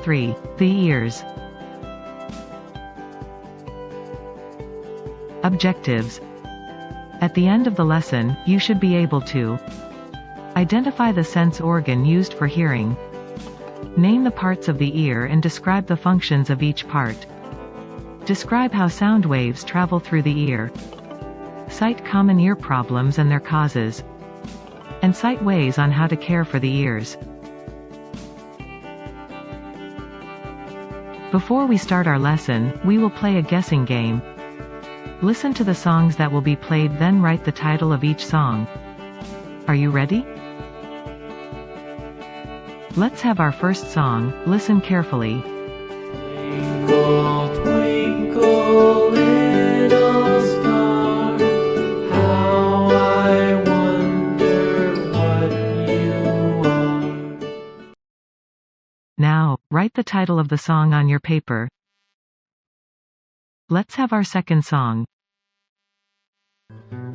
3. The ears. Objectives. At the end of the lesson, you should be able to identify the sense organ used for hearing, name the parts of the ear and describe the functions of each part, describe how sound waves travel through the ear, cite common ear problems and their causes, and cite ways on how to care for the ears. Before we start our lesson, we will play a guessing game. Listen to the songs that will be played, then write the title of each song. Are you ready? Let's have our first song. Listen carefully. Twinkle, twinkle, little star, how I wonder what you are. Now, write the title of the song on your paper. Let's have our second song.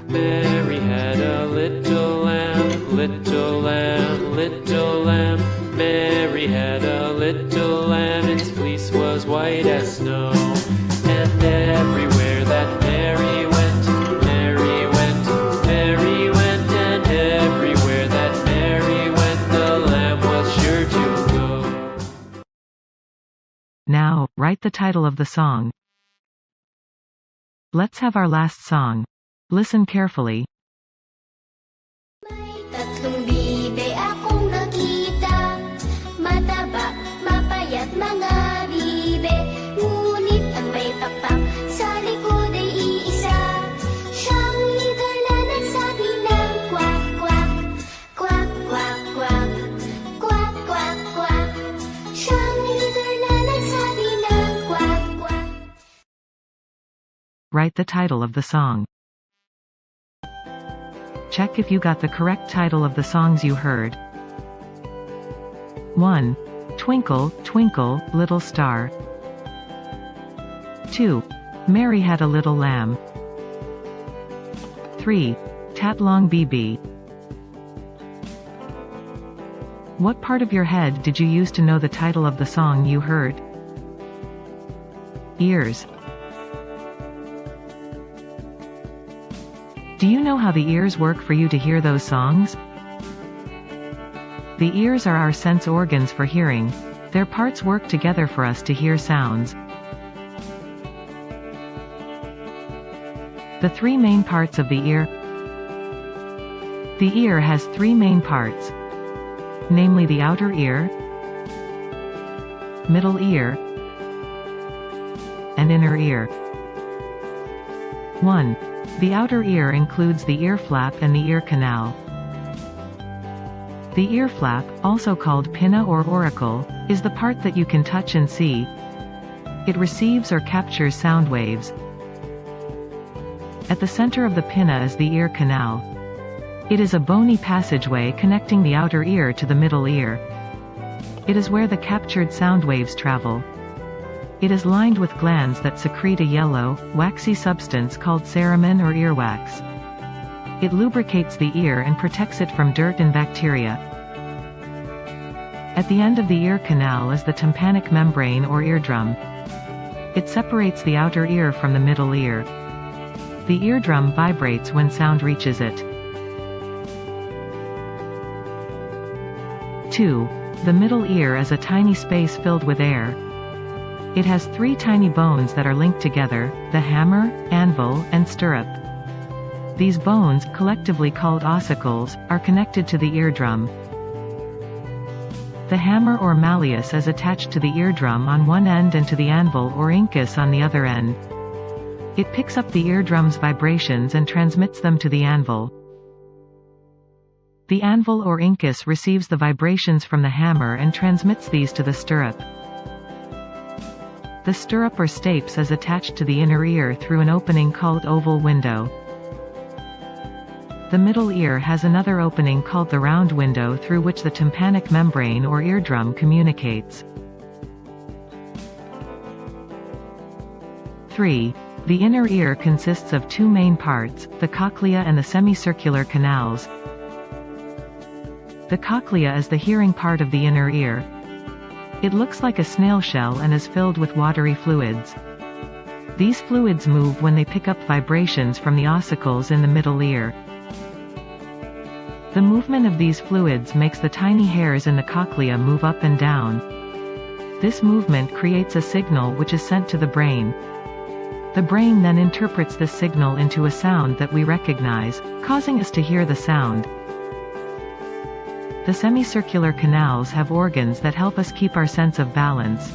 Mary had a little lamb, little lamb, little lamb. Mary had a little lamb, its fleece was white as snow. And everywhere that Mary went, Mary went, Mary went. And everywhere that Mary went, the lamb was sure to go. Now, write the title of the song. Let's have our last song. Listen carefully. May tatlong bibe akong nakita, mataba, mapayat mga bibe, ngunit ang may pakpak sa likod ay iisa. Siyang leader na nagsabi ng kwak, kwak, kwak, kwak, kwak, kwak, kwak, kwak. Siyang leader na nagsabi ng kwak, kwak. Write the title of the song. Check if you got the correct title of the songs you heard. 1. Twinkle, Twinkle, Little Star. 2. Mary Had a Little Lamb. 3. Tatlong BB. What part of your head did you use to know the title of the song you heard? Ears. Do you know how the ears work for you to hear those songs? The ears are our sense organs for hearing. Their parts work together for us to hear sounds. The three main parts of the ear. The ear has three main parts, namely the outer ear, middle ear, and inner ear. 1. The outer ear includes the ear flap and the ear canal. The ear flap, also called pinna or auricle, is the part that you can touch and see. It receives or captures sound waves. At the center of the pinna is the ear canal. It is a bony passageway connecting the outer ear to the middle ear. It is where the captured sound waves travel. It is lined with glands that secrete a yellow, waxy substance called cerumen or earwax. It lubricates the ear and protects it from dirt and bacteria. At the end of the ear canal is the tympanic membrane or eardrum. It separates the outer ear from the middle ear. The eardrum vibrates when sound reaches it. 2. The middle ear is a tiny space filled with air. It has three tiny bones that are linked together, the hammer, anvil, and stirrup. These bones, collectively called ossicles, are connected to the eardrum. The hammer or malleus is attached to the eardrum on one end and to the anvil or incus on the other end. It picks up the eardrum's vibrations and transmits them to the anvil. The anvil or incus receives the vibrations from the hammer and transmits these to the stirrup. The stirrup or stapes is attached to the inner ear through an opening called oval window. The middle ear has another opening called the round window through which the tympanic membrane or eardrum communicates. 3. The inner ear consists of two main parts, the cochlea and the semicircular canals. The cochlea is the hearing part of the inner ear. It looks like a snail shell and is filled with watery fluids. These fluids move when they pick up vibrations from the ossicles in the middle ear. The movement of these fluids makes the tiny hairs in the cochlea move up and down. This movement creates a signal which is sent to the brain. The brain then interprets this signal into a sound that we recognize, causing us to hear the sound. The semicircular canals have organs that help us keep our sense of balance.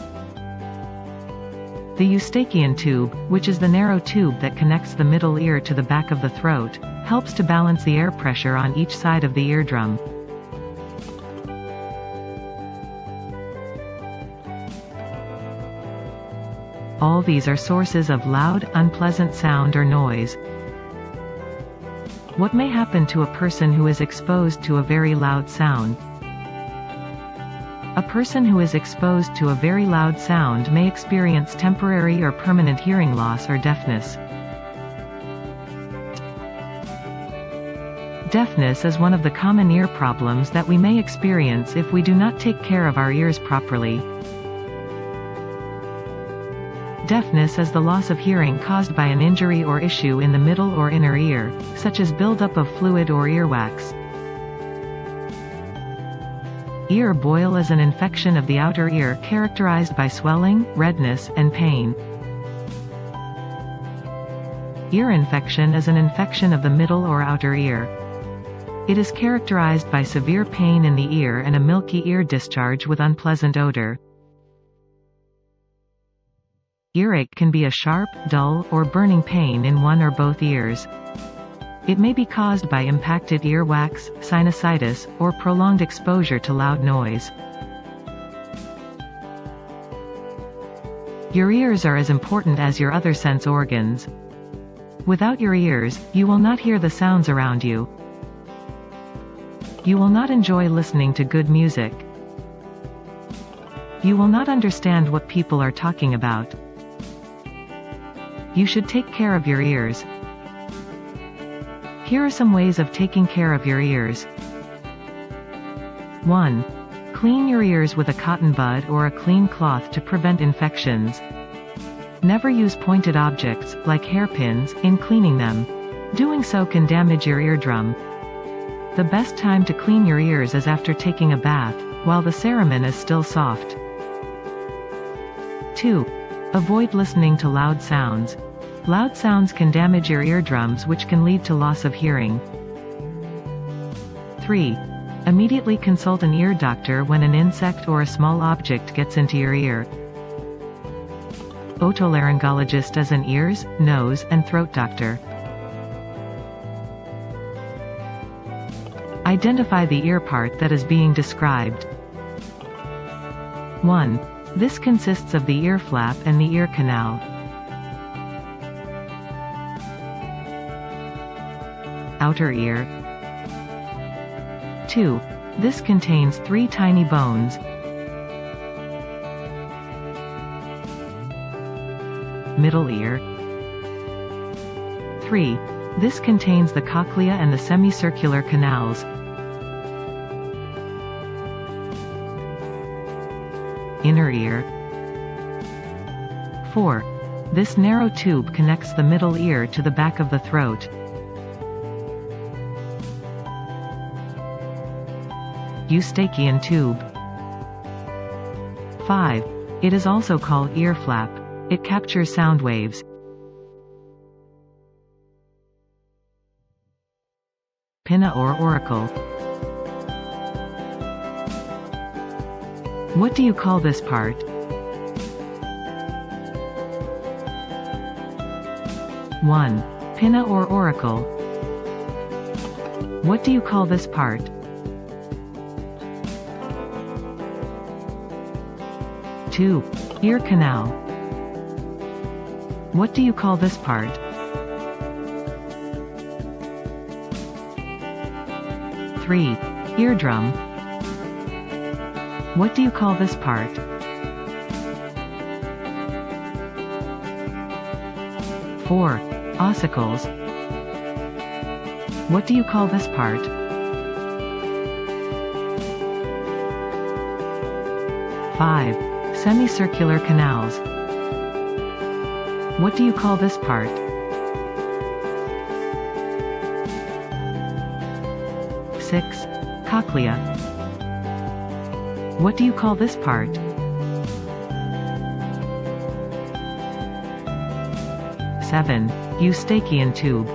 The eustachian tube, which is the narrow tube that connects the middle ear to the back of the throat, helps to balance the air pressure on each side of the eardrum. All these are sources of loud, unpleasant sound or noise. What may happen to a person who is exposed to a very loud sound? A person who is exposed to a very loud sound may experience temporary or permanent hearing loss or deafness. Deafness is one of the common ear problems that we may experience if we do not take care of our ears properly. Deafness is the loss of hearing caused by an injury or issue in the middle or inner ear, such as buildup of fluid or earwax. Ear boil is an infection of the outer ear characterized by swelling, redness, and pain. Ear infection is an infection of the middle or outer ear. It is characterized by severe pain in the ear and a milky ear discharge with unpleasant odor. Earache can be a sharp, dull, or burning pain in one or both ears. It may be caused by impacted earwax, sinusitis, or prolonged exposure to loud noise. Your ears are as important as your other sense organs. Without your ears, you will not hear the sounds around you. You will not enjoy listening to good music. You will not understand what people are talking about. You should take care of your ears. Here are some ways of taking care of your ears. 1. Clean your ears with a cotton bud or a clean cloth to prevent infections. Never use pointed objects, like hairpins, in cleaning them. Doing so can damage your eardrum. The best time to clean your ears is after taking a bath, while the cerumen is still soft. 2. Avoid listening to loud sounds. Loud sounds can damage your eardrums, which can lead to loss of hearing. 3. Immediately consult an ear doctor when an insect or a small object gets into your ear. Otolaryngologist is an ears, nose, and throat doctor. Identify the ear part that is being described. 1. This consists of the earflap and the ear canal. Outer ear. 2. This contains 3 tiny bones. Middle ear. 3. This contains the cochlea and the semicircular canals. Inner ear. 4. This narrow tube connects the middle ear to the back of the throat. Eustachian tube. 5. It is also called earflap. It captures sound waves. Pinna or auricle. What do you call this part? 1. Pinna or auricle. What do you call this part? 2. Ear canal. What do you call this part? 3. Eardrum. What do you call this part? 4. Ossicles. What do you call this part? 5. Semicircular canals. What do you call this part? 6. Cochlea. What do you call this part? 7. Eustachian tube.